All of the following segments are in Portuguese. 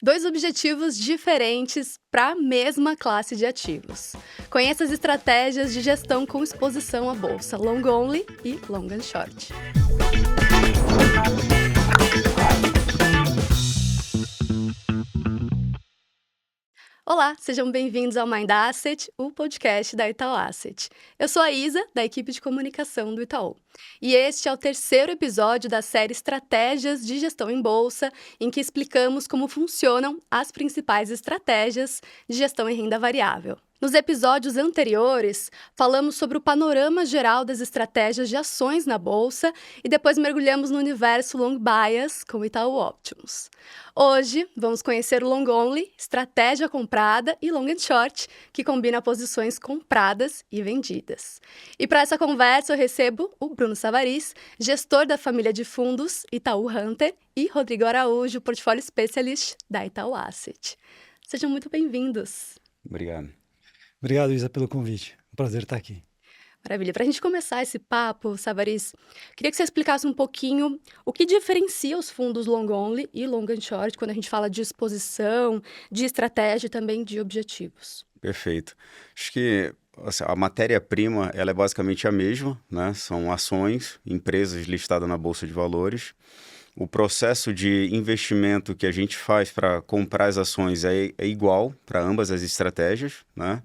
Dois objetivos diferentes para a mesma classe de ativos. Conheça as estratégias de gestão com exposição à bolsa long only e long and short. Olá, sejam bem-vindos ao Mind Asset, o podcast da Itaú Asset. Eu sou a Isa, da equipe de comunicação do Itaú. E este é o terceiro episódio da série Estratégias de Gestão em Bolsa, em que explicamos como funcionam as principais estratégias de gestão em renda variável. Nos episódios anteriores, falamos sobre o panorama geral das estratégias de ações na Bolsa e depois mergulhamos no universo Long Bias com o Itaú Optimus. Hoje, vamos conhecer o Long Only, estratégia comprada, e Long and Short, que combina posições compradas e vendidas. E para essa conversa eu recebo o Bruno Savarys, gestor da família de fundos Itaú Hunter, e Rodrigo Araújo, portfólio specialist da Itaú Asset. Sejam muito bem-vindos. Obrigado. Obrigado, Isa, pelo convite. Um prazer estar aqui. Maravilha. Para a gente começar esse papo, Savarys, queria que você explicasse um pouquinho o que diferencia os fundos long only e long and short quando a gente fala de exposição, de estratégia e também de objetivos. Perfeito. Acho que a matéria-prima ela é basicamente a mesma, né? São ações, empresas listadas na Bolsa de Valores. O processo de investimento que a gente faz para comprar as ações é igual para ambas as estratégias, né?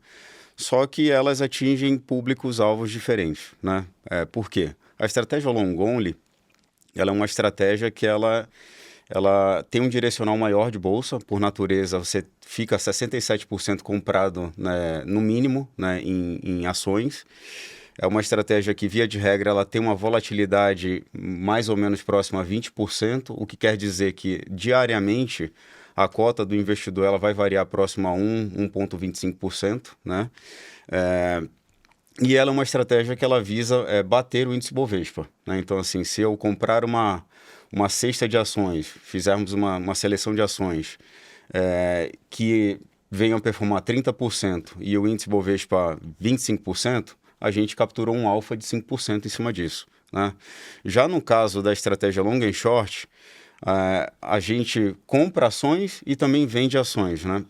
Só que elas atingem públicos-alvos diferentes, né? Por quê? A estratégia long only, ela é uma estratégia que ela tem um direcional maior de bolsa. Por natureza, você fica 67% comprado, né, no mínimo, né, em ações. É uma estratégia que, via de regra, ela tem uma volatilidade mais ou menos próxima a 20%, o que quer dizer que, diariamente, a cota do investidor ela vai variar próximo a 1,25%, né? E ela é uma estratégia que ela visa bater o índice Bovespa, né? Então, assim, se eu comprar uma cesta de ações, fizermos uma seleção de ações que venham performar 30% e o índice Bovespa 25%, a gente capturou um alfa de 5% em cima disso, né? Já no caso da estratégia long and short, a gente compra ações e também vende ações, né?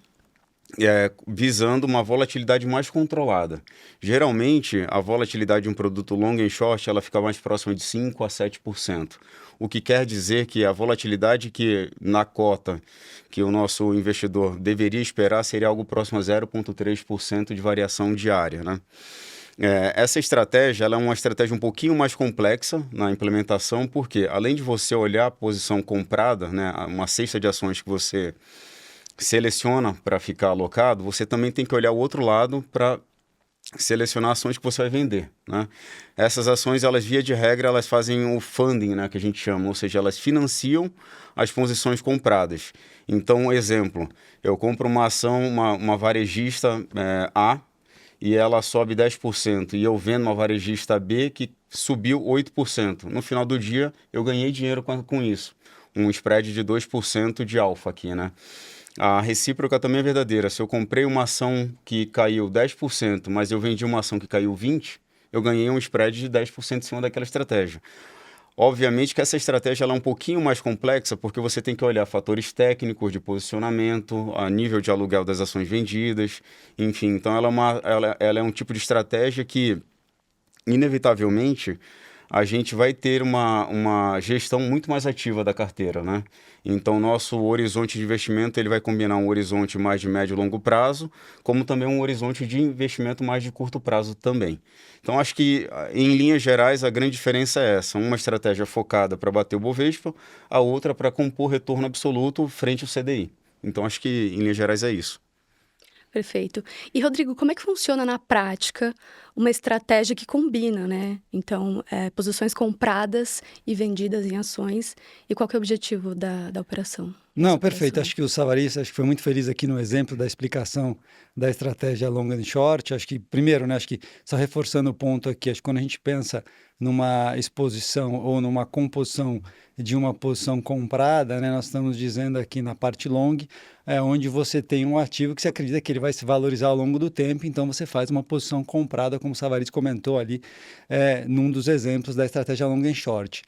Visando uma volatilidade mais controlada. Geralmente, a volatilidade de um produto long and short ela fica mais próxima de 5% a 7%. O que quer dizer que a volatilidade que na cota que o nosso investidor deveria esperar seria algo próximo a 0,3% de variação diária, né? Essa estratégia ela é uma estratégia um pouquinho mais complexa na implementação, porque além de você olhar a posição comprada, né, uma cesta de ações que você seleciona para ficar alocado, você também tem que olhar o outro lado para selecionar ações que você vai vender, né? Essas ações, elas via de regra, elas fazem o funding, né, que a gente chama, ou seja, elas financiam as posições compradas. Então, exemplo, eu compro uma ação, uma varejista A, e ela sobe 10%, e eu vendo uma varejista B que subiu 8%. No final do dia, eu ganhei dinheiro com isso. Um spread de 2% de alfa aqui, né? A recíproca também é verdadeira. Se eu comprei uma ação que caiu 10%, mas eu vendi uma ação que caiu 20%, eu ganhei um spread de 10% em cima daquela estratégia. Obviamente que essa estratégia ela é um pouquinho mais complexa, porque você tem que olhar fatores técnicos de posicionamento, a nível de aluguel das ações vendidas, enfim. Então, ela é um tipo de estratégia que, inevitavelmente, a gente vai ter uma gestão muito mais ativa da carteira, né? Então, nosso horizonte de investimento ele vai combinar um horizonte mais de médio e longo prazo, como também um horizonte de investimento mais de curto prazo também. Então, acho que, em linhas gerais, a grande diferença é essa. Uma estratégia focada para bater o Bovespa, a outra para compor retorno absoluto frente ao CDI. Então, acho que, em linhas gerais, é isso. Perfeito. E, Rodrigo, como é que funciona na prática uma estratégia que combina, né? Então, posições compradas e vendidas em ações. E qual que é o objetivo da operação? Não, perfeito. Acho que o Savarys foi muito feliz aqui no exemplo da explicação da estratégia long and short. Acho que, primeiro, né, acho que só reforçando o ponto aqui, acho que quando a gente pensa numa exposição ou numa composição de uma posição comprada, né, nós estamos dizendo aqui na parte long, onde você tem um ativo que você acredita que ele vai se valorizar ao longo do tempo, então você faz uma posição comprada, como o Savarys comentou ali, num dos exemplos da estratégia long and short.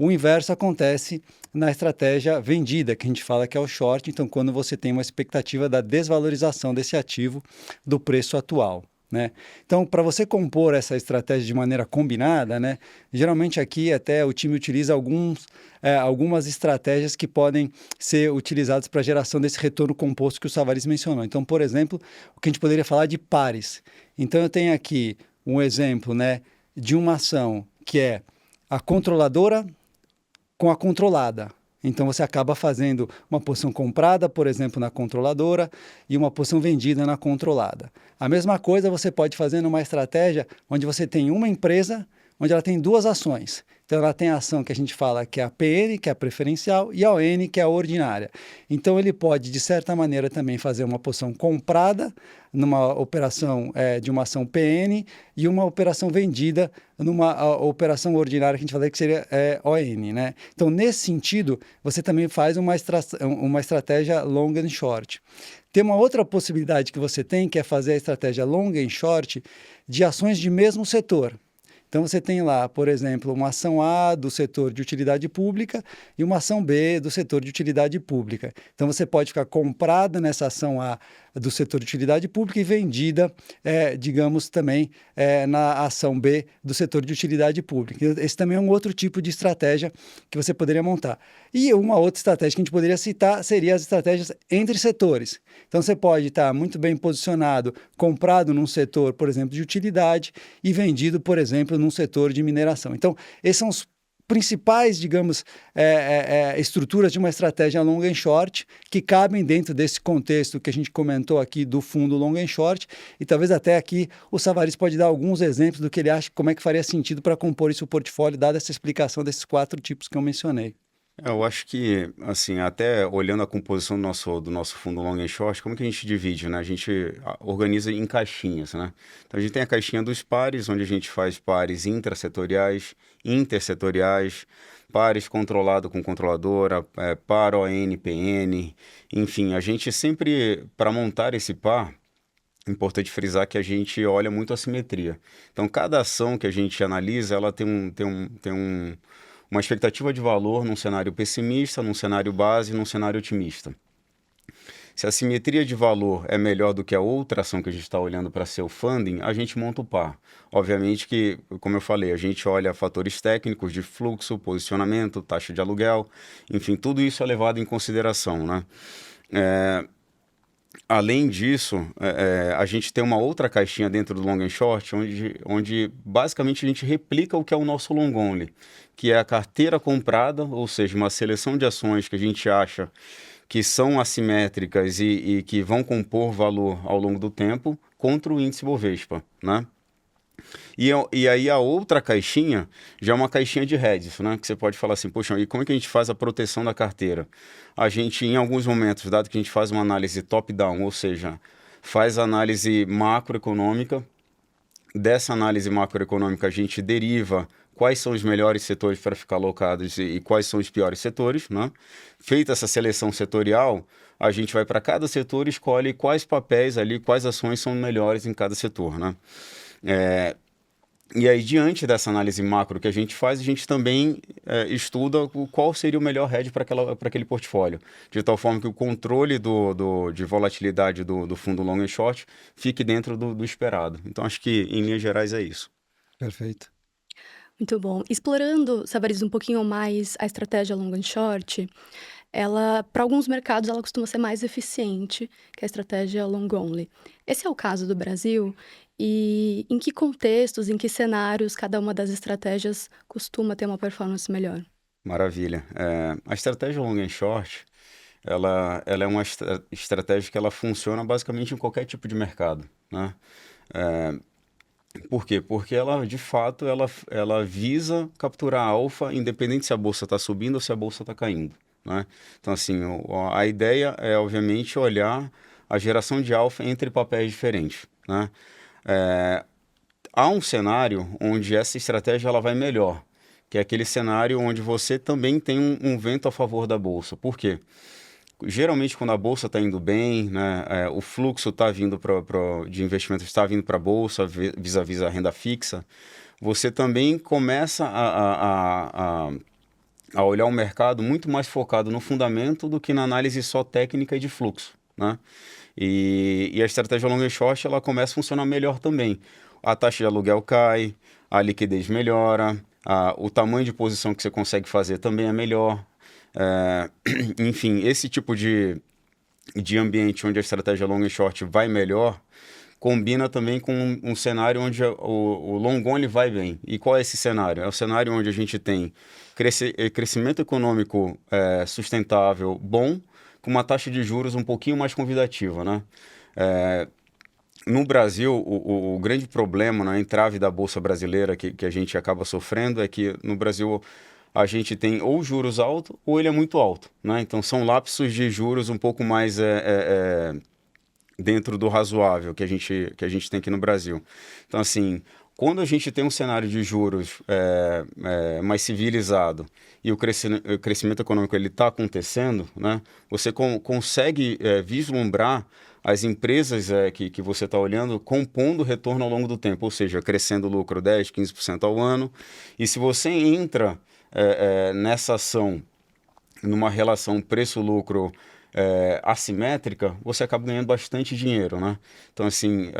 O inverso acontece na estratégia vendida, que a gente fala que é o short, então quando você tem uma expectativa da desvalorização desse ativo do preço atual. Né? Então, para você compor essa estratégia de maneira combinada, né, geralmente aqui até o time utiliza algumas estratégias que podem ser utilizadas para a geração desse retorno composto que o Savarys mencionou. Então, por exemplo, o que a gente poderia falar de pares. Então, eu tenho aqui um exemplo, né, de uma ação que é a controladora com a controlada. Então, você acaba fazendo uma posição comprada, por exemplo, na controladora e uma posição vendida na controlada. A mesma coisa você pode fazer numa estratégia onde você tem uma empresa, onde ela tem duas ações. Então, ela tem a ação que a gente fala que é a PN, que é a preferencial, e a ON, que é a ordinária. Então, ele pode, de certa maneira, também fazer uma posição comprada numa operação de uma ação PN e uma operação vendida numa operação ordinária que a gente fala que seria ON, né? Então, nesse sentido, você também faz uma estratégia long and short. Tem uma outra possibilidade que você tem, que é fazer a estratégia long and short de ações de mesmo setor. Então, você tem lá, por exemplo, uma ação A do setor de utilidade pública e uma ação B do setor de utilidade pública. Então, você pode ficar comprada nessa ação A do setor de utilidade pública e vendida, digamos, também na ação B do setor de utilidade pública. Esse também é um outro tipo de estratégia que você poderia montar. E uma outra estratégia que a gente poderia citar seria as estratégias entre setores. Então, você pode estar muito bem posicionado, comprado num setor, por exemplo, de utilidade e vendido, por exemplo, num setor de mineração. Então, esses são os principais, digamos, estruturas de uma estratégia long and short que cabem dentro desse contexto que a gente comentou aqui do fundo long and short, e talvez até aqui o Savarys pode dar alguns exemplos do que ele acha, como é que faria sentido para compor esse portfólio, dada essa explicação desses 4 tipos que eu mencionei. Eu acho que, assim, até olhando a composição do nosso fundo long and short, como que a gente divide, né? A gente organiza em caixinhas, né? Então, a gente tem a caixinha dos pares, onde a gente faz pares intrasetoriais, intersetoriais, pares controlado com controladora, par ON, PN, enfim, a gente sempre, para montar esse par, é importante frisar que a gente olha muito a simetria. Então, cada ação que a gente analisa, ela tem uma expectativa de valor num cenário pessimista, num cenário base, num cenário otimista. Se a simetria de valor é melhor do que a outra ação que a gente está olhando para ser o funding, a gente monta o par. Obviamente que, como eu falei, a gente olha fatores técnicos de fluxo, posicionamento, taxa de aluguel, enfim, tudo isso é levado em consideração, né? Além disso, a gente tem uma outra caixinha dentro do long and short, onde basicamente a gente replica o que é o nosso long only, que é a carteira comprada, ou seja, uma seleção de ações que a gente acha que são assimétricas e que vão compor valor ao longo do tempo contra o índice Bovespa, né? E aí a outra caixinha já é uma caixinha de hedges, né? Que você pode falar assim, poxa, e como é que a gente faz a proteção da carteira? A gente, em alguns momentos, dado que a gente faz uma análise top-down, ou seja, faz análise macroeconômica, dessa análise macroeconômica a gente deriva quais são os melhores setores para ficar alocados e quais são os piores setores, né? Feita essa seleção setorial, a gente vai para cada setor e escolhe quais papéis ali, quais ações são melhores em cada setor, né? E aí, diante dessa análise macro que a gente faz, a gente também estuda qual seria o melhor hedge para aquele portfólio, de tal forma que o controle de volatilidade do fundo long and short fique dentro do esperado. Então, acho que, em linhas gerais, é isso. Perfeito. Muito bom. Explorando, Savarys, um pouquinho mais a estratégia long and short, ela, para alguns mercados, ela costuma ser mais eficiente que a estratégia long only. Esse é o caso do Brasil? E em que contextos, em que cenários cada uma das estratégias costuma ter uma performance melhor? Maravilha. A estratégia long and short, ela é uma estratégia que ela funciona basicamente em qualquer tipo de mercado, né? Por quê? Porque ela, de fato, ela visa capturar alfa, independente se a bolsa está subindo ou se a bolsa está caindo, né? Então, assim, a ideia é, obviamente, olhar a geração de alfa entre papéis diferentes, né? Há um cenário onde essa estratégia ela vai melhor, que é aquele cenário onde você também tem um vento a favor da bolsa. Por quê? Geralmente, quando a bolsa está indo bem, né, o fluxo vindo de investimentos está vindo para a bolsa, vis-à-vis a renda fixa, você também começa a olhar o mercado muito mais focado no fundamento do que na análise só técnica e de fluxo, né? E a estratégia long and short, ela começa a funcionar melhor também. A taxa de aluguel cai, a liquidez melhora, o tamanho de posição que você consegue fazer também é melhor. Enfim, esse tipo de ambiente onde a estratégia long and short vai melhor, combina também com um cenário onde o long only vai bem. E qual é esse cenário? É o cenário onde a gente tem crescimento econômico sustentável, bom, com uma taxa de juros um pouquinho mais convidativa, né? No Brasil, o grande problema na entrave da Bolsa Brasileira que a gente acaba sofrendo é que no Brasil a gente tem ou juros altos ou ele é muito alto, né? Então são lapsos de juros um pouco mais dentro do razoável que a gente tem aqui no Brasil. Então, assim, quando a gente tem um cenário de juros mais civilizado e o crescimento econômico está acontecendo, né, você consegue vislumbrar as empresas que você está olhando compondo retorno ao longo do tempo, ou seja, crescendo o lucro 10%, 15% ao ano. E se você entra nessa ação, numa relação preço-lucro assimétrica, você acaba ganhando bastante dinheiro, né? Então, assim,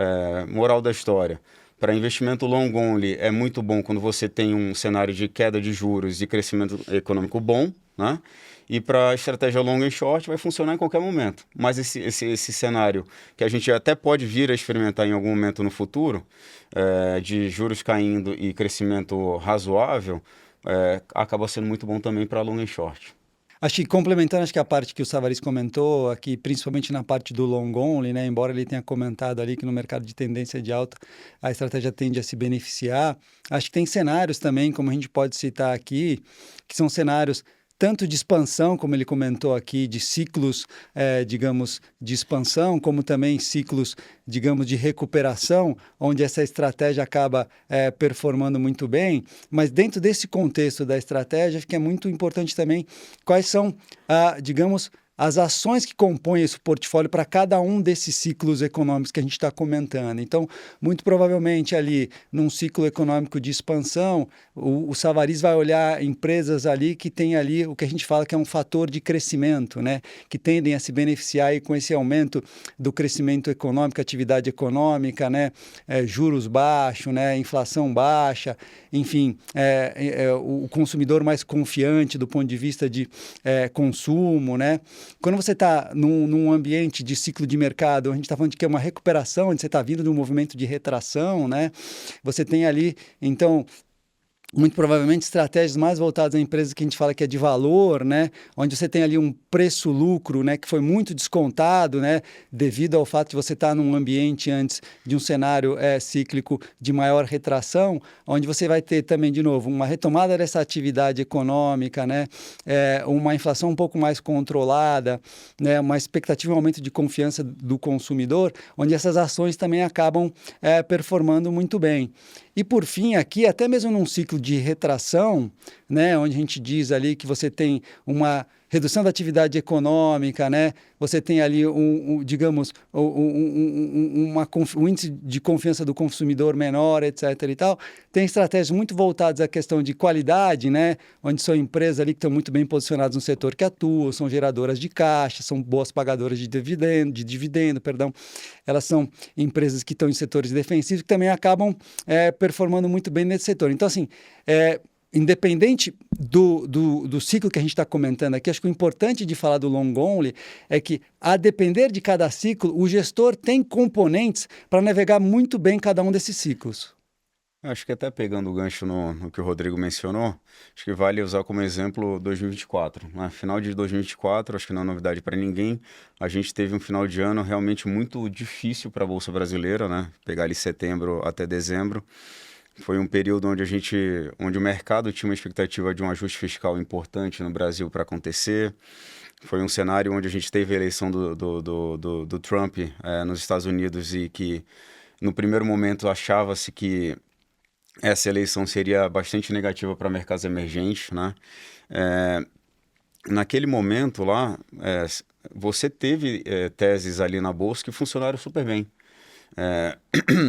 moral da história, para investimento long only é muito bom quando você tem um cenário de queda de juros e crescimento econômico bom, né? E para a estratégia long and short vai funcionar em qualquer momento. Mas esse cenário que a gente até pode vir a experimentar em algum momento no futuro, de juros caindo e crescimento razoável, acaba sendo muito bom também para long and short. Acho que complementando, acho que a parte que o Savarys comentou aqui, principalmente na parte do long only, né? Embora ele tenha comentado ali que no mercado de tendência de alta a estratégia tende a se beneficiar, acho que tem cenários também, como a gente pode citar aqui, que são cenários tanto de expansão, como ele comentou aqui, de ciclos, digamos, de expansão, como também ciclos, digamos, de recuperação, onde essa estratégia acaba performando muito bem. Mas dentro desse contexto da estratégia, acho que é muito importante também quais são, digamos, as ações que compõem esse portfólio para cada um desses ciclos econômicos que a gente está comentando. Então, muito provavelmente ali, num ciclo econômico de expansão, o Savarys vai olhar empresas ali que tem ali o que a gente fala que é um fator de crescimento, né? Que tendem a se beneficiar aí com esse aumento do crescimento econômico, atividade econômica, né? Juros baixos, né? Inflação baixa, enfim, o consumidor mais confiante do ponto de vista de consumo, né? Quando você está num ambiente de ciclo de mercado, a gente está falando de que é uma recuperação, onde você está vindo de um movimento de retração, né? Você tem ali, então, muito provavelmente estratégias mais voltadas a empresas que a gente fala que é de valor, né? Onde você tem ali um preço-lucro, né? Que foi muito descontado, né? Devido ao fato de você estar num ambiente antes de um cenário cíclico de maior retração, onde você vai ter também, de novo, uma retomada dessa atividade econômica, né? Uma inflação um pouco mais controlada, né? Uma expectativa de um aumento de confiança do consumidor, onde essas ações também acabam performando muito bem. E por fim, aqui, até mesmo num ciclo de retração, né, onde a gente diz ali que você tem uma redução da atividade econômica, né? Você tem ali digamos, um índice de confiança do consumidor menor, etc. e tal. Tem estratégias muito voltadas à questão de qualidade, né? Onde são empresas ali que estão muito bem posicionadas no setor que atuam, são geradoras de caixa, são boas pagadoras de dividendo, perdão. Elas são empresas que estão em setores defensivos que também acabam performando muito bem nesse setor. Então, assim, independente do ciclo que a gente está comentando aqui, acho que o importante de falar do long only é que, a depender de cada ciclo, o gestor tem componentes para navegar muito bem cada um desses ciclos. Acho que até pegando o gancho no que o Rodrigo mencionou, acho que vale usar como exemplo 2024. No final de 2024, acho que não é novidade para ninguém, a gente teve um final de ano realmente muito difícil para a Bolsa Brasileira, né? Pegar ali setembro até dezembro. Foi um período onde o mercado tinha uma expectativa de um ajuste fiscal importante no Brasil para acontecer. Foi um cenário onde a gente teve a eleição do Trump nos Estados Unidos e que, no primeiro momento, achava-se que essa eleição seria bastante negativa para mercados emergentes, né? Naquele momento lá, você teve teses ali na Bolsa que funcionaram super bem.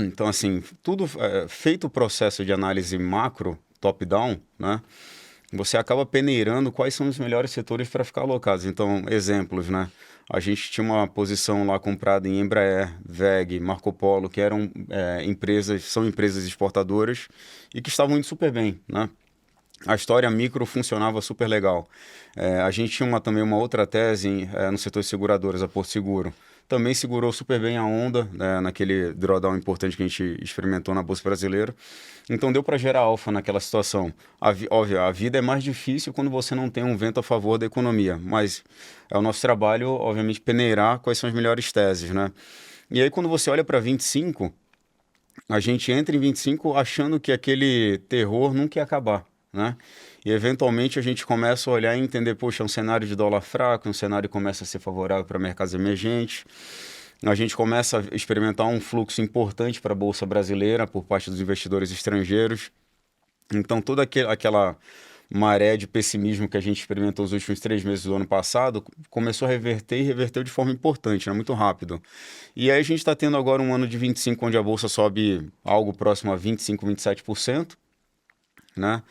Então, assim, tudo feito o processo de análise macro, top-down, né? você acaba peneirando quais são os melhores setores para ficar alocados. Então, exemplos, né? A gente tinha uma posição lá comprada em Embraer, WEG, Marco Polo, que eram são empresas exportadoras e que estavam indo super bem, né? A história micro funcionava super legal. A gente tinha também uma outra tese no setor de seguradoras, a Porto Seguro. Também segurou super bem a onda, né, naquele drawdown importante que a gente experimentou na Bolsa Brasileira. Então deu para gerar alfa naquela situação. Óbvio, a vida é mais difícil quando você não tem um vento a favor da economia, mas é o nosso trabalho, obviamente, peneirar quais são as melhores teses, né? E aí quando você olha para 25, a gente entra em 25 achando que aquele terror nunca ia acabar, né? E eventualmente a gente começa a olhar e entender, poxa, é um cenário de dólar fraco, um cenário que começa a ser favorável para mercados emergentes. A gente começa a experimentar um fluxo importante para a Bolsa Brasileira por parte dos investidores estrangeiros. Então toda aquela maré de pessimismo que a gente experimentou nos últimos 3 meses do ano passado começou a reverter e reverteu de forma importante, né? Muito rápido. E aí a gente está tendo agora um ano de 25 onde a Bolsa sobe algo próximo a 25, 27%, né?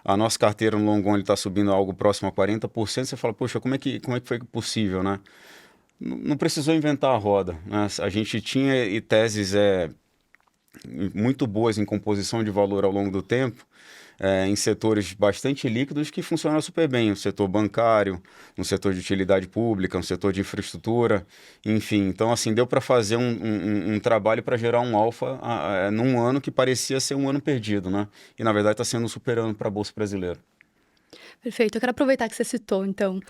A nossa carteira no long only está subindo algo próximo a 40%. Você fala, poxa, como é que foi possível, né? Não precisou inventar a roda, né? A gente tinha teses muito boas em composição de valor ao longo do tempo, em setores bastante líquidos que funcionam super bem, no setor bancário, no setor de utilidade pública, no setor de infraestrutura, enfim. Então, assim, deu para fazer um trabalho para gerar um alfa num ano que parecia ser um ano perdido, né? E, na verdade, está sendo um super ano para a Bolsa Brasileira. Perfeito. Eu quero aproveitar que você citou, então,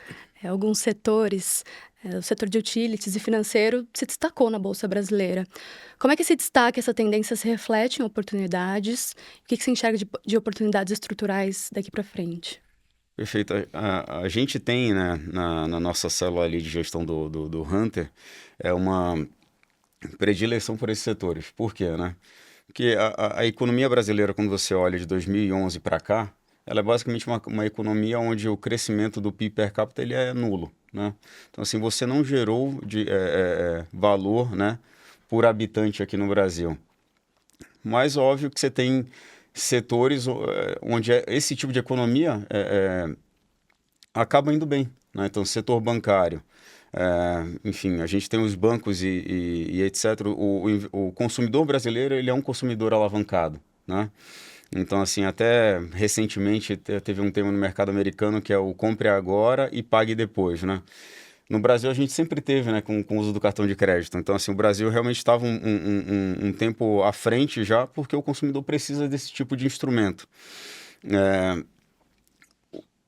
alguns setores, o setor de utilities e financeiro se destacou na Bolsa Brasileira. Como é que esse destaque, essa tendência se reflete em oportunidades? O que você enxerga de oportunidades estruturais daqui para frente? Perfeito. A gente tem, né, na nossa célula ali de gestão do Hunter, uma predileção por esses setores. Por quê, né? Porque a economia brasileira, quando você olha de 2011 para cá, ela é basicamente uma economia onde o crescimento do PIB per capita ele é nulo, né? Então, assim, você não gerou valor, né, por habitante aqui no Brasil. Mas, óbvio que você tem setores onde esse tipo de economia acaba indo bem, né? Então, setor bancário, enfim, a gente tem os bancos e etc. O consumidor brasileiro ele é um consumidor alavancado, né? Então, assim, até recentemente teve um tema no mercado americano que é o compre agora e pague depois, né? No Brasil a gente sempre teve, né, com o uso do cartão de crédito. Então, assim, o Brasil realmente estava um tempo à frente já porque o consumidor precisa desse tipo de instrumento.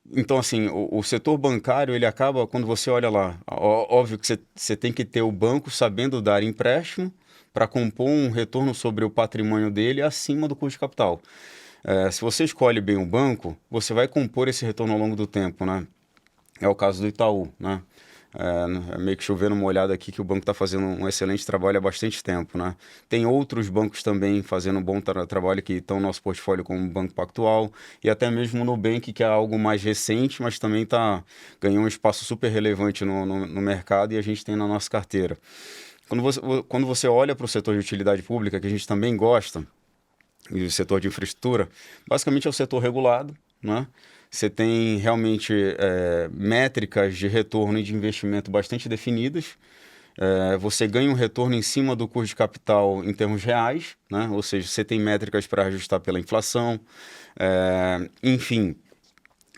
Então, assim, o setor bancário, ele acaba, quando você olha lá, óbvio que você tem que ter o banco sabendo dar empréstimo para compor um retorno sobre o patrimônio dele acima do custo de capital. Se você escolhe bem o banco, você vai compor esse retorno ao longo do tempo, né? É o caso do Itaú, né? Meio que chovendo uma olhada aqui que o banco está fazendo um excelente trabalho há bastante tempo, né? Tem outros bancos também fazendo um bom trabalho que estão no nosso portfólio, como o Banco Pactual e até mesmo o Nubank, que é algo mais recente, mas também ganhou um espaço super relevante no mercado e a gente tem na nossa carteira. Quando você olha para o setor de utilidade pública, que a gente também gosta, e o setor de infraestrutura, basicamente é o setor regulado, né? Você tem realmente métricas de retorno e de investimento bastante definidas. Você ganha um retorno em cima do custo de capital em termos reais, né? Ou seja, você tem métricas para ajustar pela inflação. Enfim,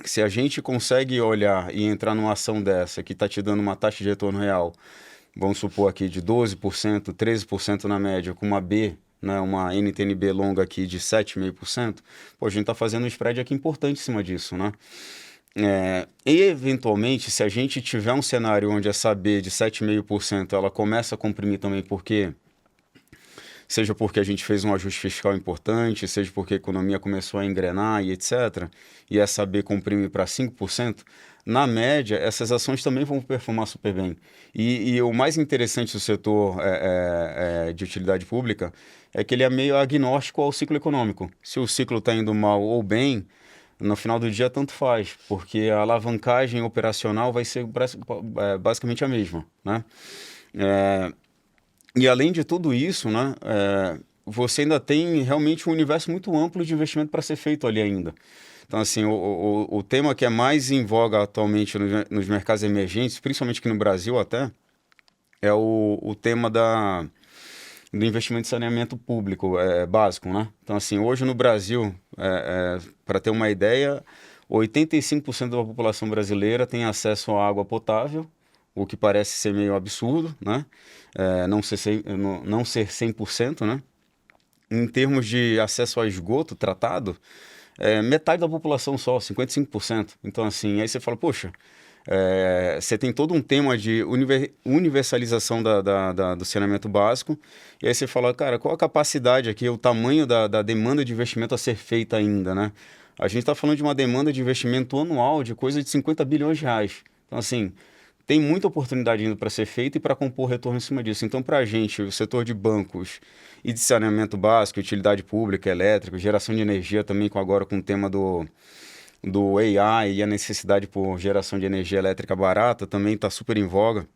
se a gente consegue olhar e entrar numa ação dessa que está te dando uma taxa de retorno real, vamos supor aqui de 12%, 13% na média, com uma B, né, uma NTNB longa aqui de 7,5%, pô, a gente está fazendo um spread aqui importante em cima disso, né? E eventualmente, se a gente tiver um cenário onde essa B de 7,5% ela começa a comprimir também seja porque a gente fez um ajuste fiscal importante, seja porque a economia começou a engrenar e etc., e essa B comprime para 5%, na média, essas ações também vão performar super bem. E o mais interessante do setor de utilidade pública é que ele é meio agnóstico ao ciclo econômico. Se o ciclo está indo mal ou bem, no final do dia tanto faz, porque a alavancagem operacional vai ser basicamente a mesma, né? E além de tudo isso, né, você ainda tem realmente um universo muito amplo de investimento para ser feito ali ainda. Então, assim, o tema que é mais em voga atualmente nos mercados emergentes, principalmente aqui no Brasil até, é o tema do investimento em saneamento público básico, né? Então, assim, hoje no Brasil, para ter uma ideia, 85% da população brasileira tem acesso à água potável, o que parece ser meio absurdo, né? Não ser 100%, né? Em termos de acesso a esgoto tratado, metade da população só, 55%. Então, assim, aí você fala, poxa, você tem todo um tema de universalização do saneamento básico, e aí você fala, cara, qual a capacidade aqui, o tamanho da demanda de investimento a ser feita ainda, né? A gente está falando de uma demanda de investimento anual de coisa de 50 bilhões de reais. Então, assim, tem muita oportunidade ainda para ser feita e para compor retorno em cima disso. Então, para a gente, o setor de bancos e de saneamento básico, utilidade pública, elétrica, geração de energia também, agora com o tema do AI e a necessidade por geração de energia elétrica barata, também está super em voga.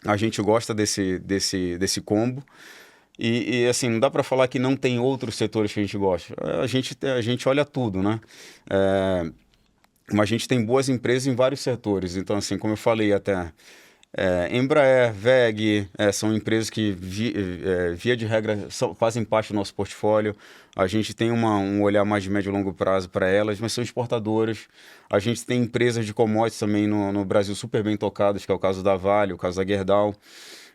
A gente gosta desse combo. Assim, não dá para falar que não tem outros setores que a gente gosta. A gente olha tudo, né? Mas a gente tem boas empresas em vários setores. Então, assim, como eu falei até, Embraer, WEG, são empresas que, via de regra, fazem parte do nosso portfólio. A gente tem um olhar mais de médio e longo prazo para elas, mas são exportadoras. A gente tem empresas de commodities também no Brasil super bem tocadas, que é o caso da Vale, o caso da Gerdau.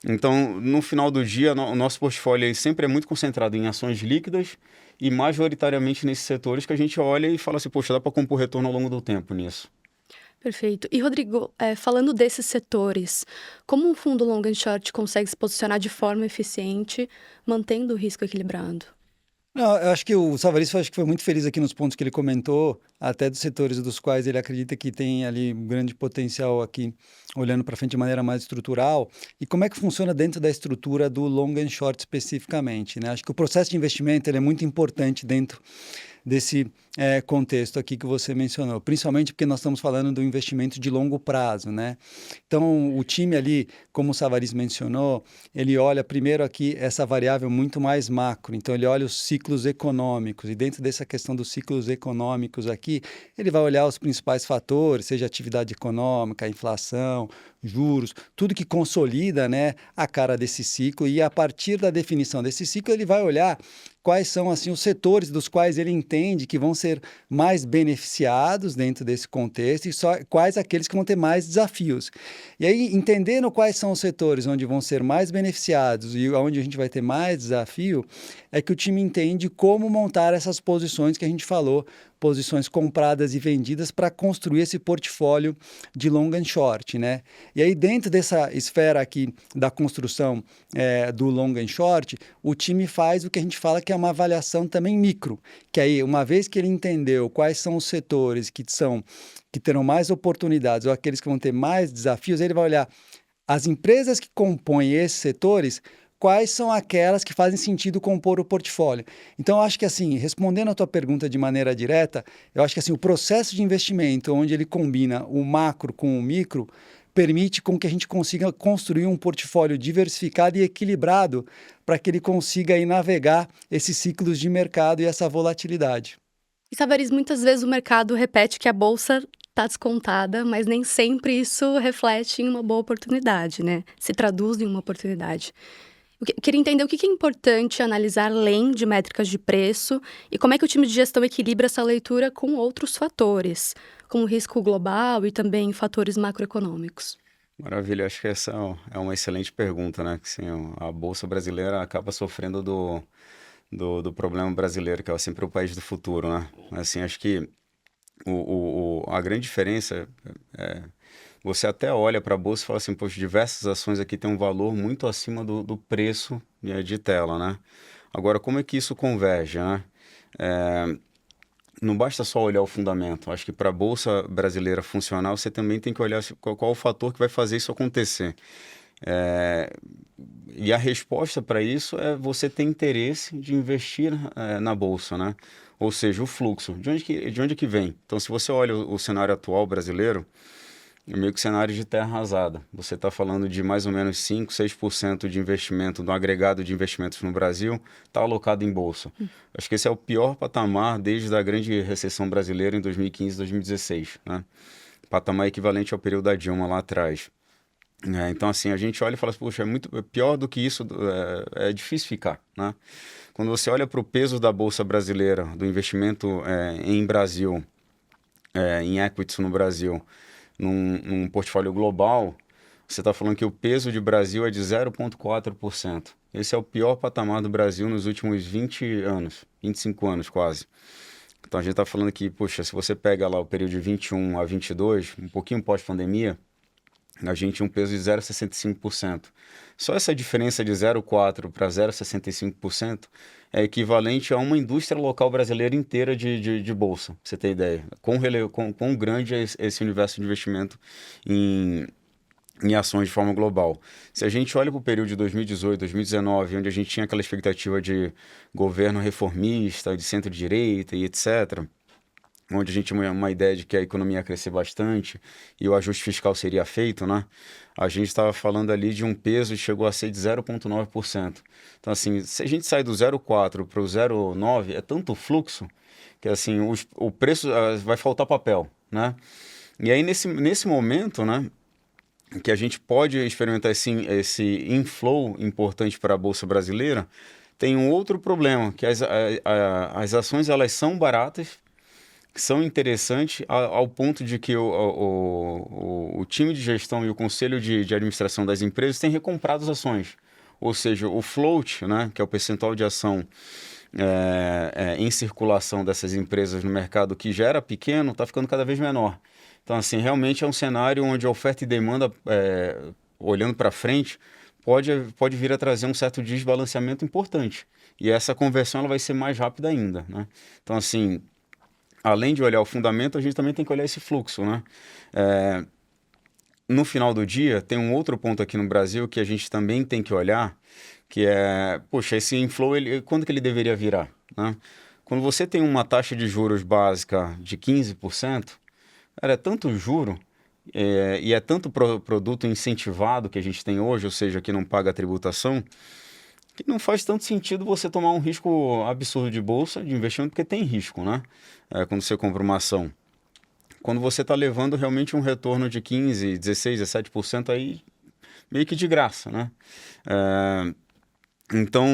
Então, no final do dia, o nosso portfólio aí sempre é muito concentrado em ações líquidas e majoritariamente nesses setores que a gente olha e fala assim, poxa, dá para compor retorno ao longo do tempo nisso. Perfeito. E, Rodrigo, falando desses setores, como um fundo long and short consegue se posicionar de forma eficiente, mantendo o risco equilibrado? Não, eu acho que o Savarino acho que foi muito feliz aqui nos pontos que ele comentou, até dos setores dos quais ele acredita que tem ali um grande potencial aqui, olhando para frente de maneira mais estrutural. E como é que funciona dentro da estrutura do long and short especificamente, né? Acho que o processo de investimento ele é muito importante dentro desse contexto aqui que você mencionou, principalmente porque nós estamos falando do investimento de longo prazo, né? Então, o time ali, como o Savarino mencionou, ele olha primeiro aqui essa variável muito mais macro, então ele olha os ciclos econômicos, e dentro dessa questão dos ciclos econômicos aqui, ele vai olhar os principais fatores, seja atividade econômica, inflação, juros, tudo que consolida, né, a cara desse ciclo, e a partir da definição desse ciclo, ele vai olhar quais são assim os setores dos quais ele entende que vão ser mais beneficiados dentro desse contexto e quais aqueles que vão ter mais desafios. E aí, entendendo quais são os setores onde vão ser mais beneficiados e onde a gente vai ter mais desafio, é que o time entende como montar essas posições que a gente falou, posições compradas e vendidas para construir esse portfólio de long and short, né? E aí, dentro dessa esfera aqui da construção do long and short, o time faz o que a gente fala que é uma avaliação também micro, que aí, uma vez que ele entendeu quais são os setores que terão mais oportunidades ou aqueles que vão ter mais desafios, ele vai olhar as empresas que compõem esses setores, quais são aquelas que fazem sentido compor o portfólio. Então, eu acho que, assim, respondendo a tua pergunta de maneira direta, eu acho que, assim, o processo de investimento, onde ele combina o macro com o micro, permite com que a gente consiga construir um portfólio diversificado e equilibrado para que ele consiga aí navegar esses ciclos de mercado e essa volatilidade. E, Savarino, muitas vezes o mercado repete que a bolsa está descontada, mas nem sempre isso reflete em uma boa oportunidade, né? Se traduz em uma oportunidade. Eu queria entender o que é importante analisar além de métricas de preço e como é que o time de gestão equilibra essa leitura com outros fatores, como risco global e também fatores macroeconômicos. Maravilha, acho que essa é uma excelente pergunta, né? Que, assim, a Bolsa brasileira acaba sofrendo do problema brasileiro, que é sempre o país do futuro, né? Assim, acho que a grande diferença você até olha para a bolsa e fala assim, poxa, diversas ações aqui têm um valor muito acima do preço de tela, né? Agora, como é que isso converge, né? Não basta só olhar o fundamento. Acho que para a bolsa brasileira funcionar, você também tem que olhar qual o fator que vai fazer isso acontecer. E a resposta para isso é você ter interesse de investir na bolsa, né? Ou seja, o fluxo. De onde que vem? Então, se você olha o cenário atual brasileiro, É meio que cenário de terra arrasada. Você está falando de mais ou menos 5, 6% de investimento, do agregado de investimentos no Brasil, está alocado em bolsa. Acho que esse é o pior patamar desde a grande recessão brasileira em 2015, 2016, né? Patamar equivalente ao período da Dilma lá atrás. Então, assim, a gente olha e fala assim, puxa, é pior do que isso, é difícil ficar, né? Quando você olha para o peso da Bolsa Brasileira, do investimento em Brasil, em equities no Brasil, num portfólio global, você está falando que o peso de Brasil é de 0,4%. Esse é o pior patamar do Brasil nos últimos 20 anos, 25 anos quase. Então a gente está falando que, puxa, se você pega lá o período de 21 a 22, um pouquinho pós-pandemia, a gente tinha um peso de 0,65%. Só essa diferença de 0,4% para 0,65% é equivalente a uma indústria local brasileira inteira de bolsa, pra você ter ideia. Quão grande é esse universo de investimento em ações de forma global. Se a gente olha para o período de 2018, 2019, onde a gente tinha aquela expectativa de governo reformista, de centro-direita e etc., onde a gente tinha uma ideia de que a economia ia crescer bastante e o ajuste fiscal seria feito, né? A gente estava falando ali de um peso que chegou a ser de 0,9%. Então, assim, se a gente sai do 0,4 para o 0,9, é tanto fluxo que, assim, o preço vai faltar papel, né? E aí, nesse momento, né, que a gente pode experimentar esse inflow importante para a Bolsa Brasileira, tem um outro problema, que as ações elas são baratas, são interessantes ao ponto de que o time de gestão e o conselho de administração das empresas têm recomprado as ações. Ou seja, o float, né, que é o percentual de ação em circulação dessas empresas no mercado que já era pequeno, está ficando cada vez menor. Então, assim, realmente é um cenário onde a oferta e demanda, olhando para frente, pode vir a trazer um certo desbalanceamento importante. E essa conversão ela vai ser mais rápida ainda, né? Então, assim, além de olhar o fundamento, a gente também tem que olhar esse fluxo, né? No final do dia, tem um outro ponto aqui no Brasil que a gente também tem que olhar, que é, poxa, esse inflow, quando que ele deveria virar, né? Quando você tem uma taxa de juros básica de 15%, cara, é tanto juro e é tanto produto incentivado que a gente tem hoje, ou seja, que não paga tributação, que não faz tanto sentido você tomar um risco absurdo de bolsa, de investimento, porque tem risco, né? Quando você compra uma ação. Quando você está levando realmente um retorno de 15, 16, 17% aí, meio que de graça, né? Então,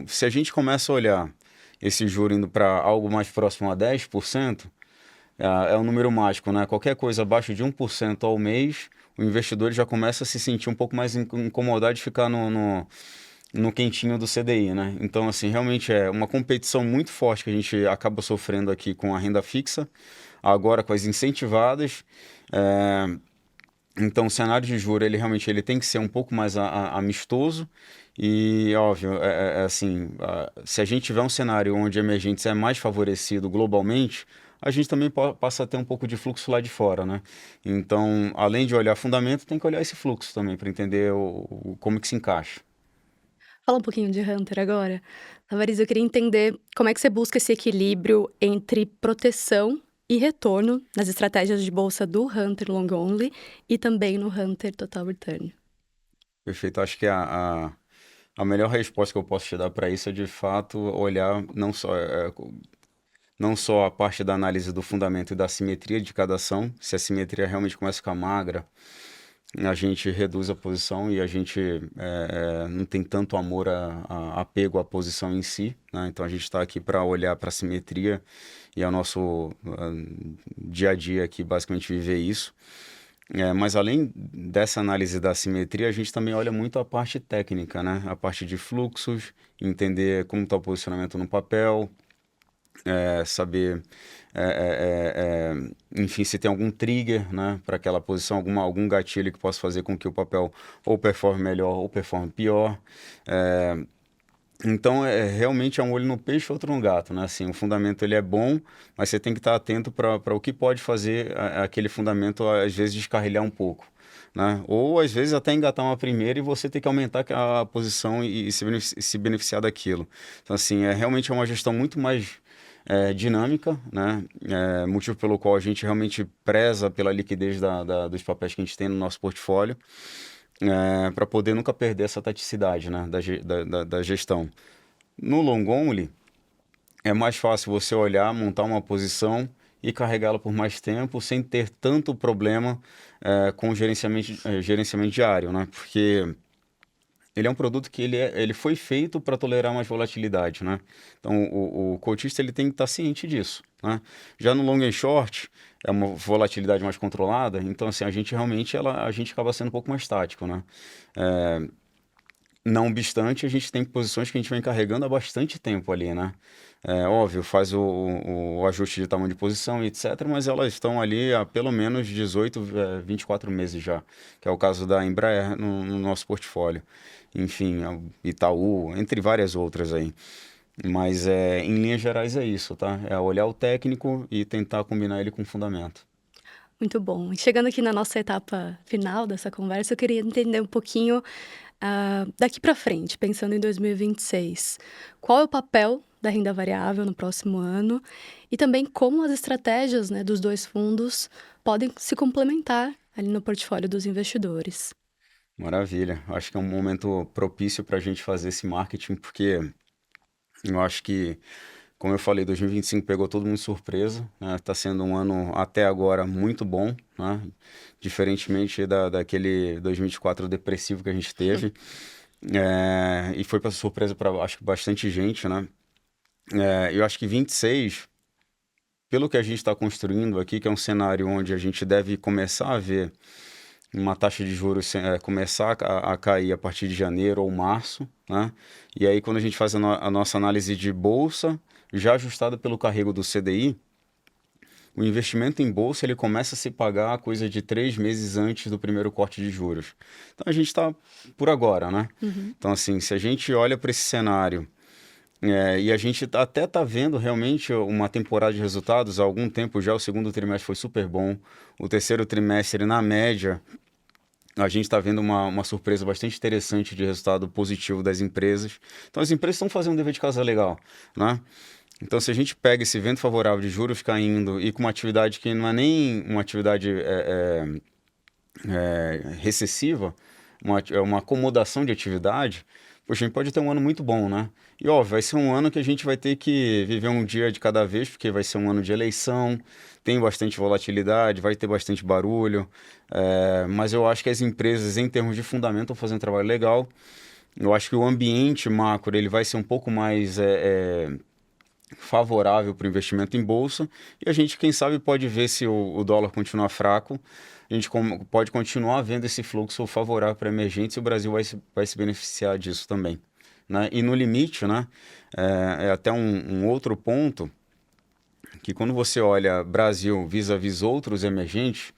se a gente começa a olhar esse juro indo para algo mais próximo a 10%, é um número mágico, né? Qualquer coisa abaixo de 1% ao mês, o investidor já começa a se sentir um pouco mais incomodado de ficar no quentinho do CDI, né? Então, assim, realmente é uma competição muito forte que a gente acaba sofrendo aqui com a renda fixa, agora com as incentivadas. Então, o cenário de juros, ele realmente ele tem que ser um pouco mais amistoso e, óbvio, assim, se a gente tiver um cenário onde emergentes é mais favorecido globalmente, a gente também passa a ter um pouco de fluxo lá de fora, né? Então, além de olhar fundamento, tem que olhar esse fluxo também para entender como que se encaixa. Fala um pouquinho de Hunter agora. Tavares, eu queria entender como é que você busca esse equilíbrio entre proteção e retorno nas estratégias de bolsa do Hunter Long Only e também no Hunter Total Return. Perfeito. Acho que a melhor resposta que eu posso te dar para isso é, de fato, olhar não só a parte da análise do fundamento e da simetria de cada ação. Se a simetria realmente começa a ficar magra, a gente reduz a posição e a gente não tem tanto apego à posição em si, né? Então a gente está aqui para olhar para a simetria e ao nosso dia a dia aqui, basicamente viver isso. Mas além dessa análise da simetria, a gente também olha muito a parte técnica, né? A parte de fluxos, entender como está o posicionamento no papel, saber, enfim, se tem algum trigger, né, para aquela posição, algum gatilho que possa fazer com que o papel ou performe melhor ou performe pior. Então, realmente é um olho no peixe e outro no gato, né? Assim, o fundamento ele é bom, mas você tem que estar atento para o que pode fazer aquele fundamento, às vezes, descarrilhar um pouco, né? Ou, às vezes, até engatar uma primeira e você ter que aumentar a posição e se beneficiar daquilo. Então, assim, realmente é uma gestão muito mais dinâmica, né? Motivo pelo qual a gente realmente preza pela liquidez dos papéis que a gente tem no nosso portfólio, para poder nunca perder essa taticidade, né? Da gestão. No long only, é mais fácil você olhar, montar uma posição e carregá-la por mais tempo sem ter tanto problema com o gerenciamento diário, né? Porque ele é um produto que ele foi feito para tolerar mais volatilidade, né? Então, o cotista ele tem que estar ciente disso, né? Já no long and short, é uma volatilidade mais controlada, então, assim, a gente realmente, a gente acaba sendo um pouco mais tático, né? Não obstante, a gente tem posições que a gente vem carregando há bastante tempo ali, né? Óbvio, faz o ajuste de tamanho de posição e etc., mas elas estão ali há pelo menos 18, 24 meses já, que é o caso da Embraer no nosso portfólio. Enfim, a Itaú, entre várias outras aí. Mas em linhas gerais é isso, tá? É olhar o técnico e tentar combinar ele com o fundamento. Muito bom. E chegando aqui na nossa etapa final dessa conversa, eu queria entender um pouquinho daqui para frente, pensando em 2026. Qual é o papel da renda variável no próximo ano e também como as estratégias, né, dos dois fundos podem se complementar ali no portfólio dos investidores. Maravilha. Acho que é um momento propício para a gente fazer esse marketing, porque eu acho que, como eu falei, 2025 pegou todo mundo de surpresa, né? Tá sendo um ano até agora muito bom, né? Diferentemente daquele 2024 depressivo que a gente teve. E foi para surpresa para, acho que, bastante gente, né? Eu acho que 26, pelo que a gente está construindo aqui, que é um cenário onde a gente deve começar a ver uma taxa de juros começar a cair a partir de janeiro ou março, né? E aí, quando a gente faz a nossa análise de bolsa, já ajustada pelo carrego do CDI, o investimento em bolsa ele começa a se pagar coisa de 3 meses antes do primeiro corte de juros. Então, a gente está por agora, né? Então, assim, se a gente olha para esse cenário e a gente até está vendo realmente uma temporada de resultados há algum tempo já, o segundo trimestre foi super bom, o terceiro trimestre, na média, a gente está vendo uma surpresa bastante interessante de resultado positivo das empresas. Então, as empresas estão fazendo um dever de casa legal, né? Então, se a gente pega esse vento favorável de juros caindo e com uma atividade que não é nem uma atividade recessiva, uma acomodação de atividade, poxa, a gente pode ter um ano muito bom, né? E, óbvio, vai ser um ano que a gente vai ter que viver um dia de cada vez, porque vai ser um ano de eleição, tem bastante volatilidade, vai ter bastante barulho, mas eu acho que as empresas, em termos de fundamento, estão fazendo um trabalho legal. Eu acho que o ambiente macro ele vai ser um pouco mais favorável para o investimento em bolsa, e a gente, quem sabe, pode ver se o dólar continuar fraco, a gente pode continuar vendo esse fluxo favorável para emergentes e o Brasil vai se beneficiar disso também, né? E no limite, né, até um outro ponto, que quando você olha Brasil vis-à-vis outros emergentes,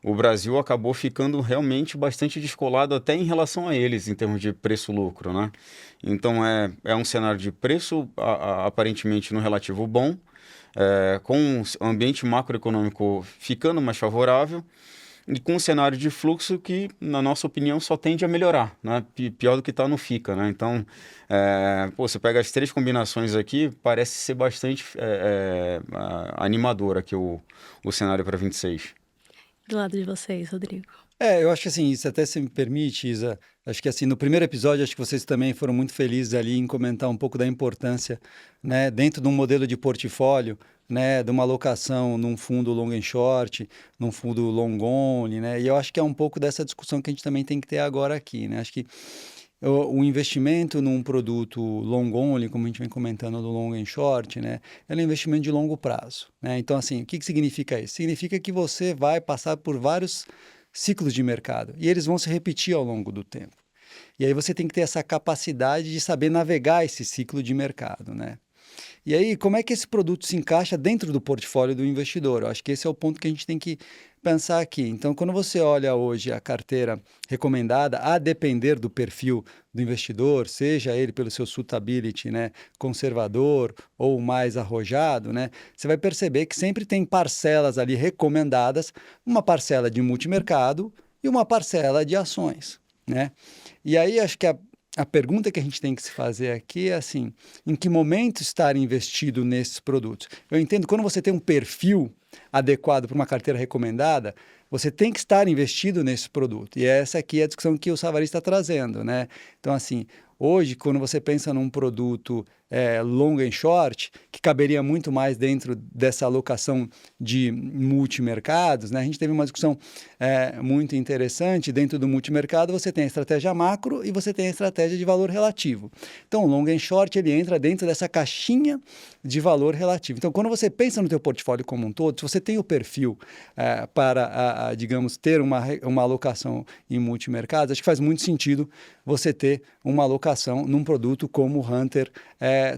o Brasil acabou ficando realmente bastante descolado até em relação a eles, em termos de preço-lucro, né? Então, é um cenário de preço aparentemente no relativo bom, com o ambiente macroeconômico ficando mais favorável e com um cenário de fluxo que, na nossa opinião, só tende a melhorar, né? Pior do que está, não fica, né? Então, você pega as três combinações aqui, parece ser bastante animador aqui o cenário para 26. Do lado de vocês, Rodrigo. Eu acho que assim, isso até se me permite, Isa, acho que assim, no primeiro episódio, acho que vocês também foram muito felizes ali em comentar um pouco da importância, né, dentro de um modelo de portfólio, né, de uma alocação num fundo long and short, num fundo long only, né, e eu acho que é um pouco dessa discussão que a gente também tem que ter agora aqui, né, acho que o investimento num produto long only, como a gente vem comentando do long and short, né, é um investimento de longo prazo, né, então assim, o que significa isso? Significa que você vai passar por vários ciclos de mercado e eles vão se repetir ao longo do tempo. E aí você tem que ter essa capacidade de saber navegar esse ciclo de mercado, né? E aí, como é que esse produto se encaixa dentro do portfólio do investidor? Eu acho que esse é o ponto que a gente tem que pensar aqui. Então, quando você olha hoje a carteira recomendada, a depender do perfil do investidor, seja ele pelo seu suitability, né, conservador ou mais arrojado, né, você vai perceber que sempre tem parcelas ali recomendadas, uma parcela de multimercado e uma parcela de ações, né? E aí acho que a pergunta que a gente tem que se fazer aqui é assim, em que momento estar investido nesses produtos? Eu entendo, quando você tem um perfil adequado para uma carteira recomendada, você tem que estar investido nesse produto. E essa aqui é a discussão que o Savary está trazendo, né? Então, assim, hoje, quando você pensa num produto long and short, que caberia muito mais dentro dessa alocação de multimercados, né? A gente teve uma discussão muito interessante. Dentro do multimercado, você tem a estratégia macro e você tem a estratégia de valor relativo. Então, o long and short, ele entra dentro dessa caixinha de valor relativo. Então, quando você pensa no teu portfólio como um todo, se você tem o perfil para, digamos, ter uma alocação em multimercados, acho que faz muito sentido você ter uma alocação num produto como o Hunter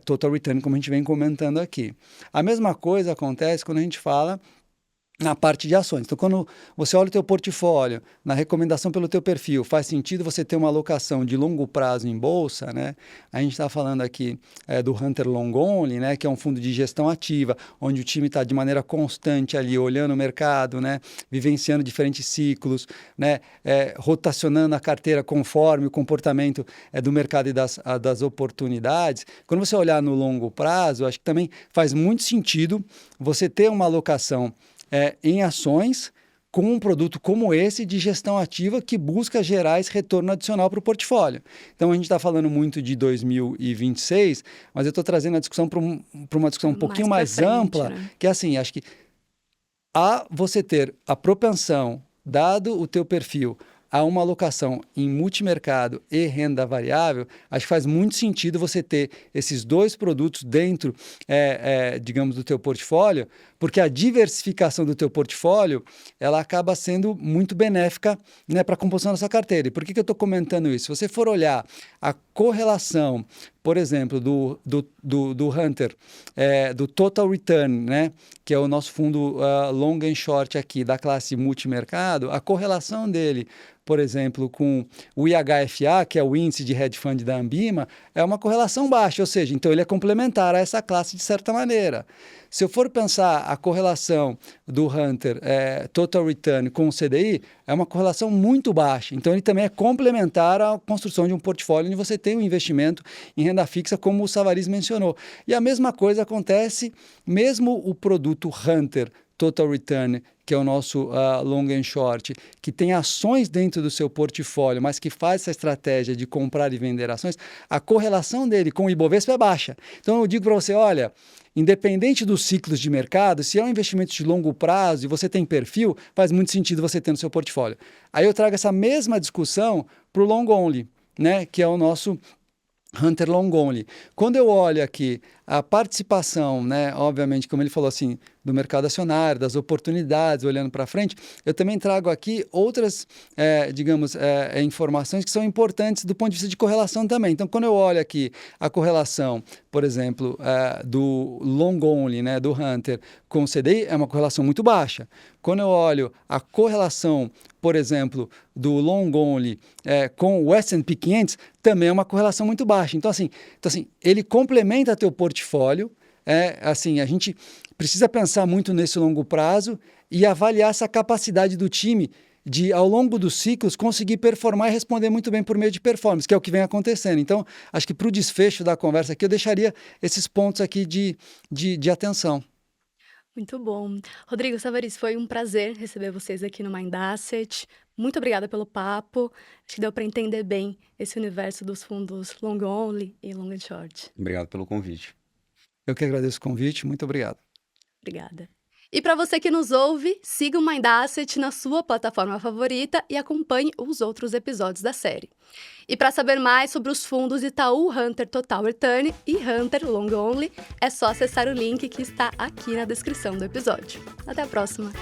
Total Return, como a gente vem comentando aqui. A mesma coisa acontece quando a gente fala na parte de ações. Então, quando você olha o teu portfólio, na recomendação pelo teu perfil, faz sentido você ter uma alocação de longo prazo em bolsa, né? A gente está falando aqui do Hunter Long Only, né? Que é um fundo de gestão ativa, onde o time está de maneira constante ali, olhando o mercado, né? Vivenciando diferentes ciclos, né? Rotacionando a carteira conforme o comportamento do mercado e das oportunidades. Quando você olhar no longo prazo, acho que também faz muito sentido você ter uma alocação em ações com um produto como esse de gestão ativa que busca gerar esse retorno adicional para o portfólio. Então, a gente está falando muito de 2026, mas eu estou trazendo a discussão para uma discussão um pouquinho mais ampla, né? Que é assim, acho que você ter a propensão, dado o teu perfil, a uma alocação em multimercado e renda variável, acho que faz muito sentido você ter esses dois produtos dentro, digamos, do teu portfólio, porque a diversificação do teu portfólio, ela acaba sendo muito benéfica, né, para a composição da sua carteira. E por que eu estou comentando isso? Se você for olhar a correlação, por exemplo, do Hunter, do Total Return, né, que é o nosso fundo long and short aqui, da classe multimercado, a correlação dele, por exemplo, com o IHFA, que é o índice de hedge fund da Ambima, é uma correlação baixa, ou seja, então ele é complementar a essa classe de certa maneira. Se eu for pensar a correlação do Hunter Total Return com o CDI, é uma correlação muito baixa. Então, ele também é complementar à construção de um portfólio onde você tem um investimento em renda fixa, como o Savary mencionou. E a mesma coisa acontece mesmo o produto Hunter Total Return, que é o nosso long and short, que tem ações dentro do seu portfólio, mas que faz essa estratégia de comprar e vender ações, a correlação dele com o Ibovespa é baixa. Então, eu digo para você, olha, independente dos ciclos de mercado, se é um investimento de longo prazo e você tem perfil, faz muito sentido você ter no seu portfólio. Aí eu trago essa mesma discussão para o long only, né, que é o nosso Hunter Long Only. Quando eu olho aqui a participação, né, obviamente, como ele falou assim, do mercado acionário, das oportunidades, olhando para frente, eu também trago aqui outras, digamos, informações que são importantes do ponto de vista de correlação também. Então, quando eu olho aqui a correlação, por exemplo, do Long Only, né, do Hunter com o CDI, é uma correlação muito baixa. Quando eu olho a correlação, por exemplo, do Long Only com o S&P 500, também é uma correlação muito baixa. Então, assim, ele complementa teu portfólio. Assim, a gente precisa pensar muito nesse longo prazo e avaliar essa capacidade do time de, ao longo dos ciclos, conseguir performar e responder muito bem por meio de performance, que é o que vem acontecendo. Então, acho que para o desfecho da conversa aqui, eu deixaria esses pontos aqui de atenção. Muito bom. Rodrigo, Savary, foi um prazer receber vocês aqui no Mind Asset. Muito obrigada pelo papo. Acho que deu para entender bem esse universo dos fundos long only e long and short. Obrigado pelo convite. Eu que agradeço o convite. Muito obrigado. Obrigada. E para você que nos ouve, siga o Mind Asset na sua plataforma favorita e acompanhe os outros episódios da série. E para saber mais sobre os fundos Itaú Hunter Total Return e Hunter Long Only, é só acessar o link que está aqui na descrição do episódio. Até a próxima!